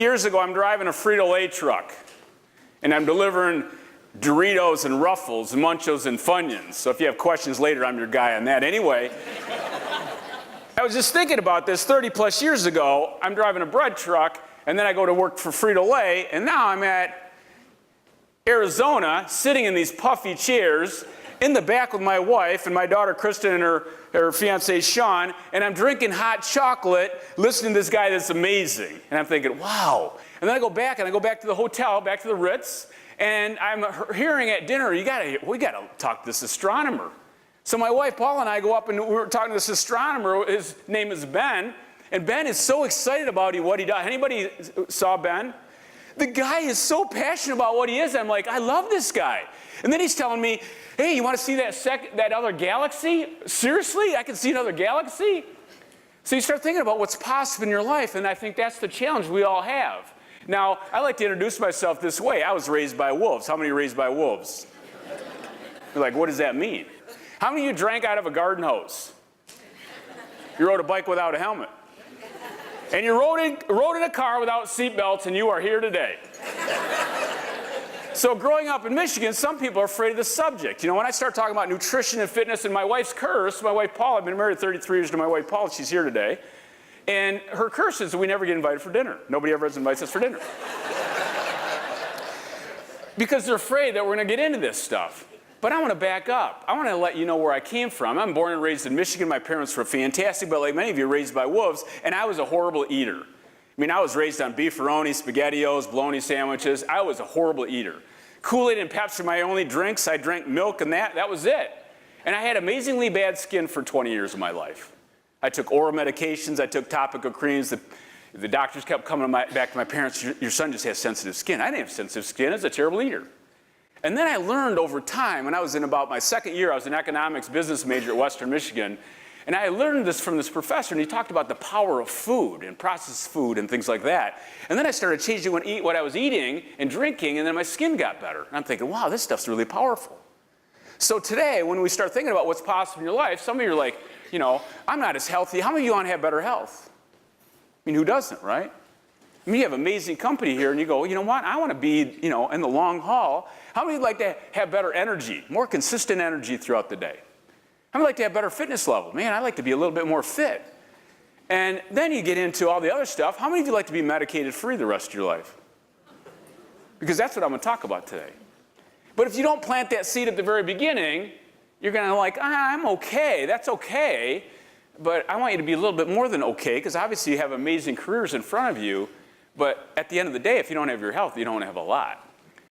Years ago, I'm driving a Frito-Lay truck, and I'm delivering Doritos and Ruffles, Munchos and Funyuns. So if you have questions later, I'm your guy on that. Anyway, I was just thinking about this 30 plus years ago. I'm driving a bread truck, and then I go to work for Frito-Lay, and now I'm at Arizona, sitting in these puffy chairs in the back with my wife and my daughter Kristen and her fiance Sean, and I'm drinking hot chocolate, listening to this guy that's amazing. And I'm thinking, wow. And then I go back to the hotel, back to the Ritz, and I'm hearing at dinner, we gotta talk to this astronomer. So my wife Paula and I go up and we're talking to this astronomer. His name is Ben, and Ben is so excited about what he does. Anybody saw Ben? The guy is so passionate about what he is. I'm like, I love this guy. And then he's telling me, hey, you want to see that other galaxy? Seriously? I can see another galaxy? So you start thinking about what's possible in your life, and I think that's the challenge we all have. Now, I like to introduce myself this way. I was raised by wolves. How many are raised by wolves? You're like, what does that mean? How many of you drank out of a garden hose? You rode a bike without a helmet. And you rode in a car without seatbelts, and you are here today. So growing up in Michigan, some people are afraid of the subject. You know, when I start talking about nutrition and fitness, and my wife's curse, my wife Paula, I've been married 33 years to my wife Paula, she's here today, and her curse is that we never get invited for dinner. Nobody ever invites us for dinner. Because they're afraid that we're going to get into this stuff. But I want to back up. I want to let you know where I came from. I'm born and raised in Michigan. My parents were fantastic, but like many of you, raised by wolves, and I was a horrible eater. I mean, I was raised on Beefaroni, SpaghettiOs, bologna sandwiches. I was a horrible eater. Kool-Aid and Pepsi were my only drinks. I drank milk and that was it. And I had amazingly bad skin for 20 years of my life. I took oral medications. I took topical creams. The doctors kept coming back to my parents, your son just has sensitive skin. I didn't have sensitive skin. I was a terrible eater. And then I learned over time, when I was in about my second year, I was an economics business major at Western Michigan, and I learned this from this professor, and he talked about the power of food and processed food and things like that. And then I started changing what I was eating and drinking, and then my skin got better. And I'm thinking, wow, this stuff's really powerful. So today, when we start thinking about what's possible in your life, some of you are like, you know, I'm not as healthy. How many of you want to have better health? I mean, who doesn't, right? I mean, you have amazing company here, and you go, you know what, I want to be, you know, in the long haul. How many would like to have better energy, more consistent energy throughout the day? How many like to have better fitness level? Man, I like to be a little bit more fit. And then you get into all the other stuff. How many of you like to be medicated free the rest of your life? Because that's what I'm going to talk about today. But if you don't plant that seed at the very beginning, you're going to like, I'm okay, that's okay. But I want you to be a little bit more than okay, because obviously you have amazing careers in front of you. But at the end of the day, if you don't have your health, you don't have a lot.